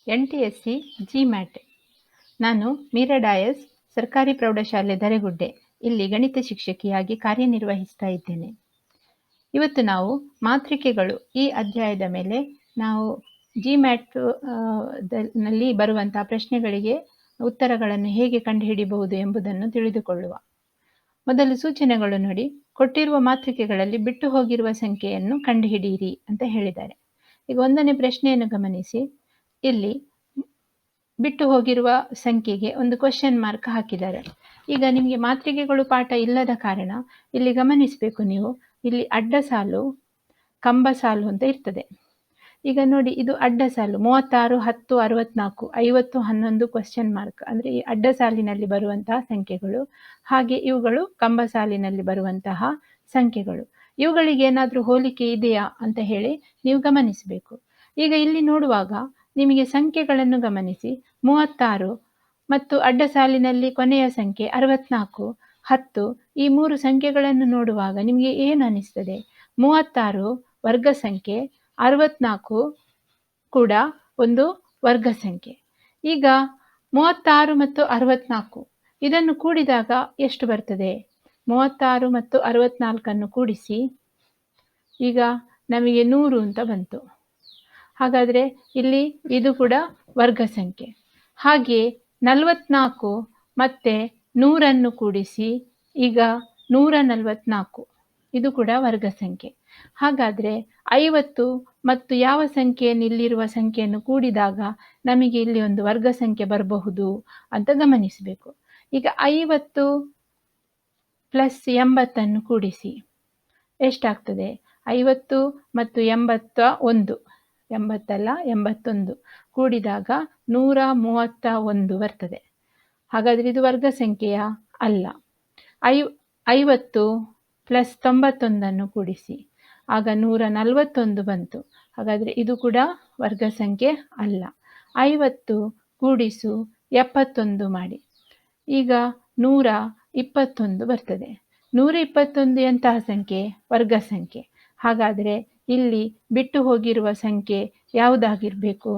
NTSC GMAT. ನಾನು Meera dais, ಸರ್ಕಾರಿ ಪ್ರೌಢಶಾಲೆ ಧರೆಗುಡ್ಡೆ, ಇಲ್ಲಿ ಗಣಿತ ಶಿಕ್ಷಕಿಯಾಗಿ ಕಾರ್ಯನಿರ್ವಹಿಸ್ತಾ ಇದ್ದೇನೆ. ಇವತ್ತು ನಾವು ಮಾತ್ರಿಕೆಗಳು ಈ ಅಧ್ಯಾಯದ ಮೇಲೆ ನಾವು GMAT ನಲ್ಲಿ ಬರುವಂತಹ ಪ್ರಶ್ನೆಗಳಿಗೆ ಉತ್ತರಗಳನ್ನು ಹೇಗೆ ಕಂಡುಹಿಡಿಯಬಹುದು ಎಂಬುದನ್ನು ತಿಳಿದುಕೊಳ್ಳುವ. ಮೊದಲು ಸೂಚನೆಗಳು ನೋಡಿ. ಕೊಟ್ಟಿರುವ ಮಾತ್ರಿಕೆಗಳಲ್ಲಿ ಬಿಟ್ಟು ಹೋಗಿರುವ ಸಂಖ್ಯೆಯನ್ನು ಕಂಡುಹಿಡಿಯಿರಿ ಅಂತ ಹೇಳಿದ್ದಾರೆ. ಈಗ 1ನೇ ಪ್ರಶ್ನೆಯನ್ನು ಗಮನಿಸಿ. ಇಲ್ಲಿ ಬಿಟ್ಟು ಹೋಗಿರುವ ಸಂಖ್ಯೆಗೆ ಒಂದು ಕ್ವೆಶ್ಚನ್ ಮಾರ್ಕ್ ಹಾಕಿದ್ದಾರೆ. ಈಗ ನಿಮಗೆ ಮಾತ್ರಿಕೆಗಳು ಪಾಠ ಇಲ್ಲದ ಕಾರಣ ಇಲ್ಲಿ ಗಮನಿಸಬೇಕು ನೀವು. ಇಲ್ಲಿ ಅಡ್ಡ ಸಾಲು, ಕಂಬ ಸಾಲು ಅಂತ ಇರ್ತದೆ. ಈಗ ನೋಡಿ, ಇದು ಅಡ್ಡ ಸಾಲು 36, 10, 64, 50, 11 ಕ್ವೆಶ್ಚನ್ ಮಾರ್ಕ್ ಅಂದರೆ ಈ ಅಡ್ಡ ಸಾಲಿನಲ್ಲಿ ಬರುವಂತಹ ಸಂಖ್ಯೆಗಳು. ಹಾಗೆ ಇವುಗಳು ಕಂಬ ಸಾಲಿನಲ್ಲಿ ಬರುವಂತಹ ಸಂಖ್ಯೆಗಳು. ಇವುಗಳಿಗೆ ಏನಾದರೂ ಹೋಲಿಕೆ ಇದೆಯಾ ಅಂತ ಹೇಳಿ ನೀವು ಗಮನಿಸಬೇಕು. ಈಗ ಇಲ್ಲಿ ನೋಡುವಾಗ ನಿಮಗೆ ಸಂಖ್ಯೆಗಳನ್ನು ಗಮನಿಸಿ. 36 ಮತ್ತು ಅಡ್ಡ ಸಾಲಿನಲ್ಲಿ ಕೊನೆಯ ಸಂಖ್ಯೆ 64, 10 ಈ 3 ಸಂಖ್ಯೆಗಳನ್ನು ನೋಡುವಾಗ ನಿಮಗೆ ಏನು ಅನಿಸ್ತದೆ? 36 ವರ್ಗ ಸಂಖ್ಯೆ, 64 ಕೂಡ ಒಂದು ವರ್ಗ ಸಂಖ್ಯೆ. ಈಗ 36 ಮತ್ತು 64 ಇದನ್ನು ಕೂಡಿದಾಗ ಎಷ್ಟು ಬರ್ತದೆ? 36 ಮತ್ತು 64 ಕೂಡಿಸಿ. ಈಗ ನಮಗೆ 100 ಅಂತ ಬಂತು. ಹಾಗಾದರೆ ಇಲ್ಲಿ ಇದು ಕೂಡ ವರ್ಗ ಸಂಖ್ಯೆ. ಹಾಗೆ 44 ಮತ್ತು 100 ಕೂಡಿಸಿ. ಈಗ 144 ಇದು ಕೂಡ ವರ್ಗ ಸಂಖ್ಯೆ. ಹಾಗಾದರೆ 50 ಮತ್ತು ಯಾವ ಸಂಖ್ಯೆಯನ್ನು ಇಲ್ಲಿರುವ ಸಂಖ್ಯೆಯನ್ನು ಕೂಡಿದಾಗ ನಮಗೆ ಇಲ್ಲಿ ಒಂದು ವರ್ಗ ಸಂಖ್ಯೆ ಬರಬಹುದು ಅಂತ ಗಮನಿಸಬೇಕು. ಈಗ 50 ಪ್ಲಸ್ 80 ಕೂಡಿಸಿ ಎಷ್ಟಾಗ್ತದೆ? 50 ಮತ್ತು 81, 80 ಅಲ್ಲ 81 ಕೂಡಿದಾಗ 131 ಬರ್ತದೆ. ಹಾಗಾದರೆ ಇದು ವರ್ಗ ಸಂಖ್ಯೆಯ ಅಲ್ಲ. 50 ಪ್ಲಸ್ 91 ಕೂಡಿಸಿ, ಆಗ 141 ಬಂತು. ಹಾಗಾದರೆ ಇದು ಕೂಡ ವರ್ಗ ಸಂಖ್ಯೆ ಅಲ್ಲ. 50 ಕೂಡಿಸು 71 ಮಾಡಿ, ಈಗ 121 ಬರ್ತದೆ. 121 ಎಂತಹ ಸಂಖ್ಯೆ? ವರ್ಗ ಸಂಖ್ಯೆ. ಹಾಗಾದರೆ ಇಲ್ಲಿ ಬಿಟ್ಟು ಹೋಗಿರುವ ಸಂಖ್ಯೆ ಯಾವುದಾಗಿರಬೇಕು?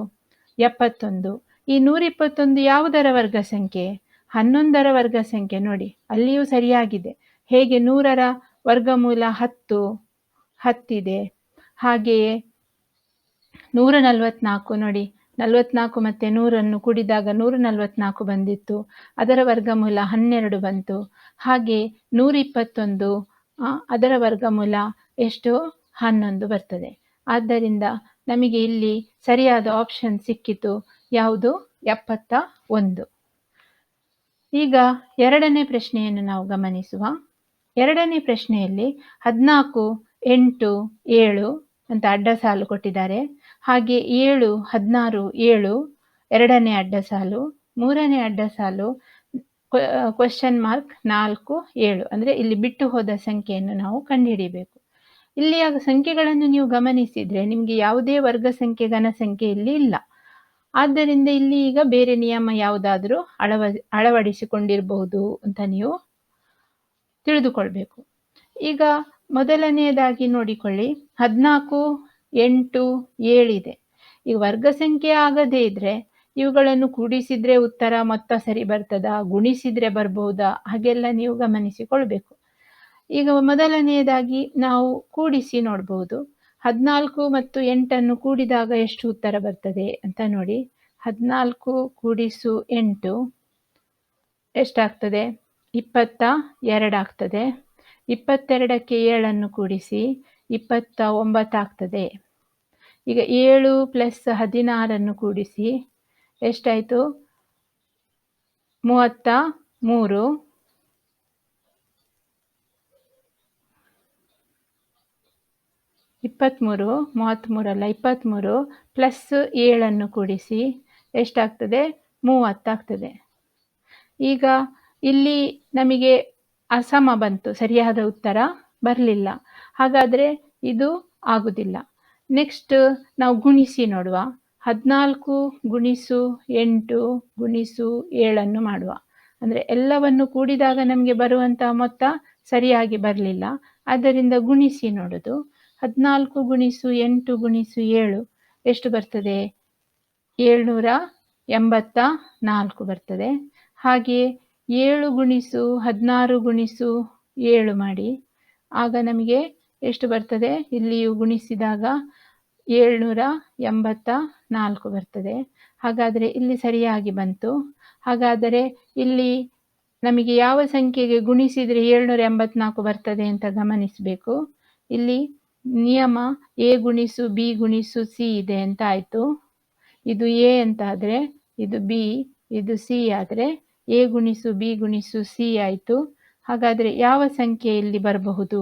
71. ಈ 121 ಯಾವುದರ ವರ್ಗ ಸಂಖ್ಯೆ? 11ರ ವರ್ಗ ಸಂಖ್ಯೆ. ನೋಡಿ, ಅಲ್ಲಿಯೂ ಸರಿಯಾಗಿದೆ. ಹೇಗೆ 100ರ ವರ್ಗಮೂಲ 10 ಇದೆ, ಹಾಗೆಯೇ 144 ನೋಡಿ, 44 ಮತ್ತು 100 ಕೂಡಿದಾಗ 144 ಬಂದಿತ್ತು. ಅದರ ವರ್ಗಮೂಲ 12 ಬಂತು. ಹಾಗೆ 121 ಅದರ ವರ್ಗಮೂಲ ಎಷ್ಟು? 11 ಬರ್ತದೆ. ಆದ್ದರಿಂದ ನಮಗೆ ಇಲ್ಲಿ ಸರಿಯಾದ ಆಪ್ಷನ್ ಸಿಕ್ಕಿತು. ಯಾವುದು? 71. ಈಗ 2ನೇ ಪ್ರಶ್ನೆಯನ್ನು ನಾವು ಗಮನಿಸುವ. 2ನೇ ಪ್ರಶ್ನೆಯಲ್ಲಿ 14, 8, 7 ಅಂತ ಅಡ್ಡ ಸಾಲು ಕೊಟ್ಟಿದ್ದಾರೆ. ಹಾಗೆ 7, 16, 7 2ನೇ ಅಡ್ಡ ಸಾಲು. 3ನೇ ಅಡ್ಡ ಸಾಲು ಕ್ವೆಶ್ಚನ್ ಮಾರ್ಕ್ 4, 7 ಅಂದರೆ ಇಲ್ಲಿ ಬಿಟ್ಟು ಹೋದ ಸಂಖ್ಯೆಯನ್ನು ನಾವು ಕಂಡುಹಿಡಿಯಬೇಕು. ಇಲ್ಲಿಯ ಸಂಖ್ಯೆಗಳನ್ನು ನೀವು ಗಮನಿಸಿದರೆ ನಿಮಗೆ ಯಾವುದೇ ವರ್ಗ ಸಂಖ್ಯೆ, ಘನ ಸಂಖ್ಯೆ ಇಲ್ಲಿ ಇಲ್ಲ. ಆದ್ದರಿಂದ ಇಲ್ಲಿ ಈಗ ಬೇರೆ ನಿಯಮ ಯಾವುದಾದರೂ ಅಳವಡಿಸಿಕೊಂಡಿರಬಹುದು ಅಂತ ನೀವು ತಿಳಿದುಕೊಳ್ಬೇಕು. ಈಗ ಮೊದಲನೆಯದಾಗಿ ನೋಡಿಕೊಳ್ಳಿ. 14, 8, 7 ಇದೆ. ಈಗ ವರ್ಗ ಸಂಖ್ಯೆ ಆಗದೇ ಇದ್ರೆ ಇವುಗಳನ್ನು ಕೂಡಿಸಿದ್ರೆ ಉತ್ತರ ಮೊತ್ತ ಸರಿ ಬರ್ತದಾ, ಗುಣಿಸಿದ್ರೆ ಬರ್ಬಹುದಾ, ಹಾಗೆಲ್ಲ ನೀವು ಗಮನಿಸಿಕೊಳ್ಬೇಕು. ಈಗ ಮೊದಲನೆಯದಾಗಿ ನಾವು ಕೂಡಿಸಿ ನೋಡ್ಬೋದು. 14 ಮತ್ತು 8 ಕೂಡಿದಾಗ ಎಷ್ಟು ಉತ್ತರ ಬರ್ತದೆ ಅಂತ ನೋಡಿ. 14 ಕೂಡಿಸು 8 ಎಷ್ಟಾಗ್ತದೆ? 22 ಆಗ್ತದೆ. 22ಕ್ಕೆ 7 ಕೂಡಿಸಿ 29 ಆಗ್ತದೆ. ಈಗ 7 ಪ್ಲಸ್ 16 ಕೂಡಿಸಿ ಎಷ್ಟಾಯಿತು? 33. 33 ಅಲ್ಲ, 23 ಪ್ಲಸ್ 7 ಕೂಡಿಸಿ ಎಷ್ಟಾಗ್ತದೆ? 30 ಆಗ್ತದೆ. ಈಗ ಇಲ್ಲಿ ನಮಗೆ ಅಸಮ ಬಂತು, ಸರಿಯಾದ ಉತ್ತರ ಬರಲಿಲ್ಲ. ಹಾಗಾದರೆ ಇದು ಆಗುವುದಿಲ್ಲ. ನೆಕ್ಸ್ಟ್ ನಾವು ಗುಣಿಸಿ ನೋಡುವ. 14 ಗುಣಿಸು 8 ಗುಣಿಸು 7 ಮಾಡುವ. ಅಂದರೆ ಎಲ್ಲವನ್ನು ಕೂಡಿದಾಗ ನಮಗೆ ಬರುವಂತಹ ಮೊತ್ತ ಸರಿಯಾಗಿ ಬರಲಿಲ್ಲ. ಆದ್ದರಿಂದ ಗುಣಿಸಿ ನೋಡೋದು. 14 ಗುಣಿಸು 8 ಗುಣಿಸು 7 ಎಷ್ಟು ಬರ್ತದೆ? 784 ಬರ್ತದೆ. ಹಾಗೆಯೇ 7 ಗುಣಿಸು 16 ಗುಣಿಸು 7 ಮಾಡಿ. ಆಗ ನಮಗೆ ಎಷ್ಟು ಬರ್ತದೆ? ಇಲ್ಲಿಯೂ ಗುಣಿಸಿದಾಗ 784 ಬರ್ತದೆ. ಹಾಗಾದರೆ ಇಲ್ಲಿ ಸರಿಯಾಗಿ ಬಂತು. ಹಾಗಾದರೆ ಇಲ್ಲಿ ನಮಗೆ ಯಾವ ಸಂಖ್ಯೆಗೆ ಗುಣಿಸಿದರೆ 784 ಬರ್ತದೆ ಅಂತ ಗಮನಿಸಬೇಕು. ಇಲ್ಲಿ ನಿಯಮ ಎ ಗುಣಿಸು ಬಿ ಗುಣಿಸು ಸಿ ಇದೆ ಅಂತ ಆಯಿತು. ಇದು ಎ ಅಂತ ಆದರೆ, ಇದು ಬಿ, ಇದು ಸಿ ಆದರೆ ಎ ಗುಣಿಸು ಬಿ ಗುಣಿಸು ಸಿ ಆಯಿತು. ಹಾಗಾದರೆ ಯಾವ ಸಂಖ್ಯೆ ಇಲ್ಲಿ ಬರಬಹುದು?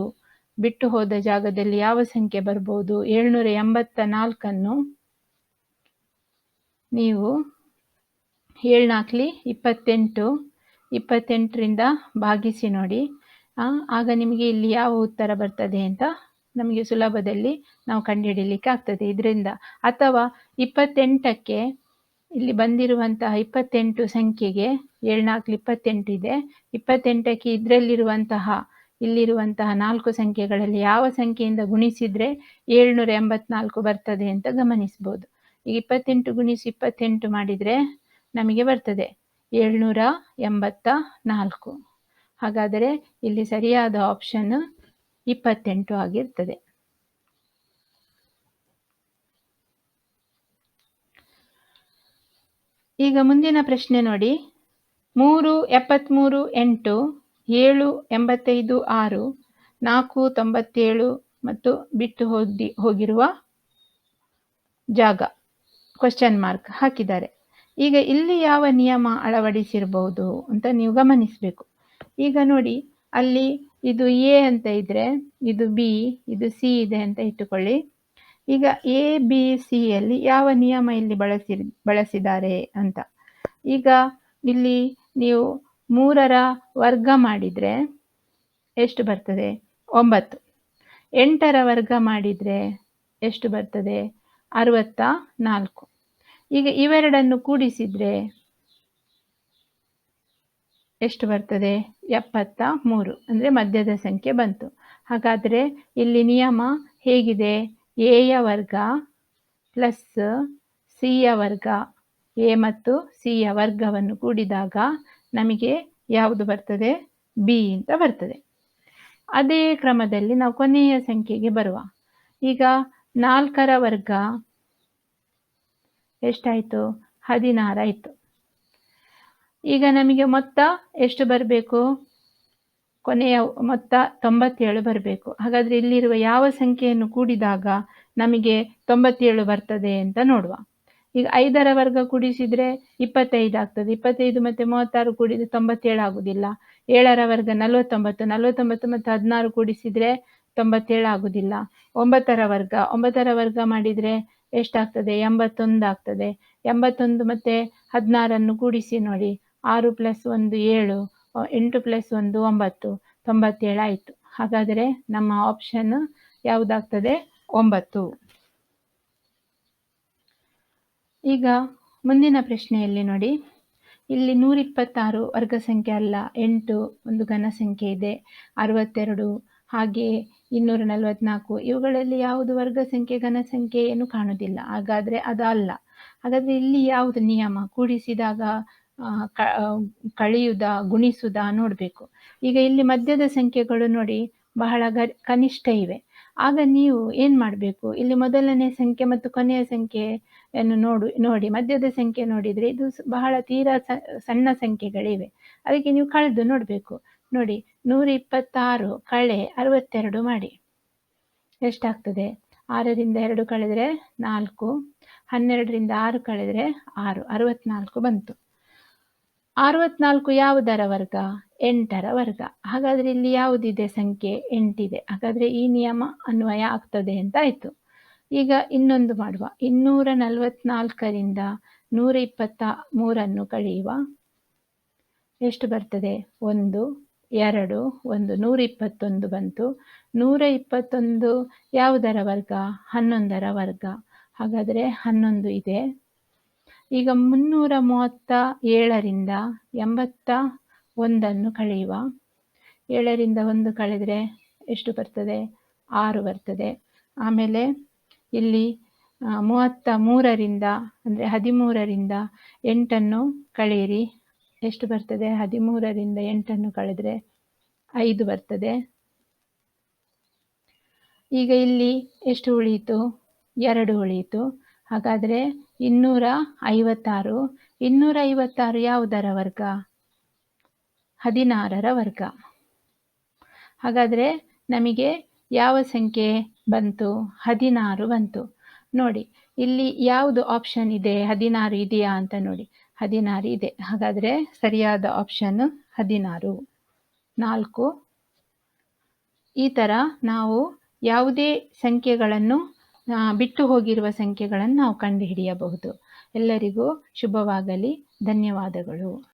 ಬಿಟ್ಟು ಹೋದ ಜಾಗದಲ್ಲಿ ಯಾವ ಸಂಖ್ಯೆ ಬರ್ಬೋದು? 784 ನೀವು 7×4 28, 28ರಿಂದ ಭಾಗಿಸಿ ನೋಡಿ. ಆಗ ನಿಮಗೆ ಇಲ್ಲಿ ಯಾವ ಉತ್ತರ ಬರ್ತದೆ ಅಂತ ನಮಗೆ ಸುಲಭದಲ್ಲಿ ನಾವು ಕಂಡುಹಿಡಿಯಲಿಕ್ಕೆ ಆಗ್ತದೆ ಇದರಿಂದ. ಅಥವಾ 28ಕ್ಕೆ ಇಲ್ಲಿ ಬಂದಿರುವಂತಹ 28 ಸಂಖ್ಯೆಗೆ 7×4 28 ಇದೆ. 28ಕ್ಕೆ ಇಲ್ಲಿರುವಂತಹ 4 ಸಂಖ್ಯೆಗಳಲ್ಲಿ ಯಾವ ಸಂಖ್ಯೆಯಿಂದ ಗುಣಿಸಿದರೆ 784 ಬರ್ತದೆ ಅಂತ ಗಮನಿಸ್ಬೋದು. ಈಗ 28 ಗುಣಿಸಿ 28 ಮಾಡಿದರೆ ನಮಗೆ ಬರ್ತದೆ 784. ಹಾಗಾದರೆ ಇಲ್ಲಿ ಸರಿಯಾದ ಆಪ್ಷನ್ 28 ಆಗಿರ್ತದೆ. ಈಗ ಮುಂದಿನ ಪ್ರಶ್ನೆ ನೋಡಿ. 3 73 8, 7 85 6, 4 97 ಮತ್ತು ಬಿಟ್ಟು ಹೋಗಿರುವ ಜಾಗ ಕ್ವಶನ್ ಮಾರ್ಕ್ ಹಾಕಿದ್ದಾರೆ. ಈಗ ಇಲ್ಲಿ ಯಾವ ನಿಯಮ ಅಳವಡಿಸಿರಬಹುದು ಅಂತ ನೀವು ಗಮನಿಸಬೇಕು. ಈಗ ನೋಡಿ, ಅಲ್ಲಿ ಇದು ಎ ಅಂತ ಇದ್ರೆ, ಇದು ಬಿ, ಇದು ಸಿ ಇದೆ ಅಂತ ಇಟ್ಟುಕೊಳ್ಳಿ. ಈಗ ಎ ಬಿ ಸಿ ಯಲ್ಲಿ ಯಾವ ನಿಯಮ ಇಲ್ಲಿ ಬಳಸಿದ್ದಾರೆ ಅಂತ. ಈಗ ಇಲ್ಲಿ ನೀವು 3ರ ವರ್ಗ ಮಾಡಿದರೆ ಎಷ್ಟು ಬರ್ತದೆ? 9. 8ರ ವರ್ಗ ಮಾಡಿದರೆ ಎಷ್ಟು ಬರ್ತದೆ? 64. ಈಗ ಇವೆರಡನ್ನು ಕೂಡಿಸಿದರೆ ಎಷ್ಟು ಬರ್ತದೆ? 73. ಅಂದರೆ ಮಧ್ಯದ ಸಂಖ್ಯೆ ಬಂತು. ಹಾಗಾದರೆ ಇಲ್ಲಿ ನಿಯಮ ಹೇಗಿದೆ? ಎಯ ವರ್ಗ ಪ್ಲಸ್ ಸಿಯ ವರ್ಗ, ಎ ಮತ್ತು ಸಿಯ ವರ್ಗವನ್ನು ಕೂಡಿದಾಗ ನಮಗೆ ಯಾವುದು ಬರ್ತದೆ? ಬಿ ಅಂತ ಬರ್ತದೆ. ಅದೇ ಕ್ರಮದಲ್ಲಿ ನಾವು ಕೊನೆಯ ಸಂಖ್ಯೆಗೆ ಬರುವ. ಈಗ 4ರ ವರ್ಗ ಎಷ್ಟಾಯಿತು? 16 ಆಯಿತು. ಈಗ ನಮಗೆ ಮೊತ್ತ ಎಷ್ಟು ಬರಬೇಕು? ಕೊನೆಯ ಮೊತ್ತ 97 ಬರಬೇಕು. ಹಾಗಾದರೆ ಇಲ್ಲಿರುವ ಯಾವ ಸಂಖ್ಯೆಯನ್ನು ಕೂಡಿದಾಗ ನಮಗೆ 97 ಬರ್ತದೆ ಅಂತ ನೋಡುವ. ಈಗ 5ರ ವರ್ಗ ಕೂಡಿಸಿದರೆ 25 ಆಗ್ತದೆ. 25 ಮತ್ತು 36 ಕೂಡಿದರೆ 97 ಆಗುವುದಿಲ್ಲ. 7ರ ವರ್ಗ 49, 49 ಮತ್ತು 16 ಕೂಡಿಸಿದರೆ 97 ಆಗುವುದಿಲ್ಲ. 9ರ ವರ್ಗ ಮಾಡಿದರೆ ಎಷ್ಟಾಗ್ತದೆ? 81 ಆಗ್ತದೆ. 81 ಮತ್ತು 16 ಕೂಡಿಸಿ ನೋಡಿ. 6 + 1 7, 8 + 1 9, 97 ಆಯಿತು. ಹಾಗಾದರೆ ನಮ್ಮ ಆಪ್ಷನ್ ಯಾವುದಾಗ್ತದೆ? 9. ಈಗ ಮುಂದಿನ ಪ್ರಶ್ನೆಯಲ್ಲಿ ನೋಡಿ. ಇಲ್ಲಿ 126 ವರ್ಗ ಸಂಖ್ಯೆ ಅಲ್ಲ, 8 ಒಂದು ಘನ ಸಂಖ್ಯೆ ಇದೆ, 62 ಹಾಗೆಯೇ 244 ಇವುಗಳಲ್ಲಿ ಯಾವುದು ವರ್ಗ ಸಂಖ್ಯೆ ಘನ ಸಂಖ್ಯೆ ಏನು ಕಾಣುವುದಿಲ್ಲ. ಹಾಗಾದರೆ ಅದು ಅಲ್ಲ. ಹಾಗಾದರೆ ಇಲ್ಲಿ ಯಾವುದು ನಿಯಮ? ಕೂಡಿಸಿದಾಗ ಕಳೆಯುವುದಾ ಗುಣಿಸುವುದಾ ನೋಡಬೇಕು. ಈಗ ಇಲ್ಲಿ ಮಧ್ಯದ ಸಂಖ್ಯೆಗಳು ನೋಡಿ ಬಹಳ ಕನಿಷ್ಠ ಇವೆ. ಆಗ ನೀವು ಏನು ಮಾಡಬೇಕು? ಇಲ್ಲಿ ಮೊದಲನೇ ಸಂಖ್ಯೆ ಮತ್ತು ಕೊನೆಯ ಸಂಖ್ಯೆಯನ್ನು ನೋಡಿ ಮಧ್ಯದ ಸಂಖ್ಯೆ ನೋಡಿದರೆ ಇದು ಬಹಳ ತೀರಾ ಸಣ್ಣ ಸಂಖ್ಯೆಗಳಿವೆ. ಅದಕ್ಕೆ ನೀವು ಕಳೆದು ನೋಡಬೇಕು. ನೋಡಿ, 126 ಕಳೆ 62 ಮಾಡಿ ಎಷ್ಟಾಗ್ತದೆ? 6ರಿಂದ 2 ಕಳೆದರೆ 4, 12ರಿಂದ 6 ಕಳೆದರೆ 6, 64 ಬಂತು. 64 ಯಾವುದರ ವರ್ಗ? 8ರ ವರ್ಗ. ಹಾಗಾದರೆ ಇಲ್ಲಿ ಯಾವುದಿದೆ ಸಂಖ್ಯೆ? 8 ಇದೆ. ಹಾಗಾದರೆ ಈ ನಿಯಮ ಅನ್ವಯ ಆಗ್ತದೆ ಅಂತ ಆಯಿತು. ಈಗ ಇನ್ನೊಂದು ಮಾಡುವ. 244ರಿಂದ 123 ಕಳೆಯುವ. ಎಷ್ಟು ಬರ್ತದೆ? 1 2 1 121 ಬಂತು. 121 ಯಾವುದರ ವರ್ಗ? 11ರ ವರ್ಗ. ಹಾಗಾದರೆ 11 ಇದೆ. ಈಗ 337ರಿಂದ 81 ಕಳೆಯುವ. 7ರಿಂದ 1 ಕಳೆದರೆ ಎಷ್ಟು ಬರ್ತದೆ? 6 ಬರ್ತದೆ. ಆಮೇಲೆ ಇಲ್ಲಿ 33ರಿಂದ ಅಂದರೆ 13ರಿಂದ 8 ಕಳೆಯಿರಿ. ಎಷ್ಟು ಬರ್ತದೆ? 13ರಿಂದ 8 ಕಳೆದರೆ 5 ಬರ್ತದೆ. ಈಗ ಇಲ್ಲಿ ಎಷ್ಟು ಉಳಿಯಿತು? 2 ಉಳಿಯಿತು. ಹಾಗಾದರೆ 256. 256 ಯಾವುದರ ವರ್ಗ? 16ರ ವರ್ಗ. ಹಾಗಾದರೆ ನಮಗೆ ಯಾವ ಸಂಖ್ಯೆ ಬಂತು? 16 ಬಂತು. ನೋಡಿ ಇಲ್ಲಿ ಯಾವುದು ಆಪ್ಷನ್ ಇದೆ? 16 ಇದೆಯಾ ಅಂತ ನೋಡಿ. 16 ಇದೆ. ಹಾಗಾದರೆ ಸರಿಯಾದ ಆಪ್ಷನ್ 16. 4. ಈ ಥರ ನಾವು ಯಾವುದೇ ಸಂಖ್ಯೆಗಳನ್ನು ಬಿಟ್ಟು ಹೋಗಿರುವ ಸಂಖ್ಯೆಗಳನ್ನು ನಾವು ಕಂಡುಹಿಡಿಯಬಹುದು. ಎಲ್ಲರಿಗೂ ಶುಭವಾಗಲಿ. ಧನ್ಯವಾದಗಳು.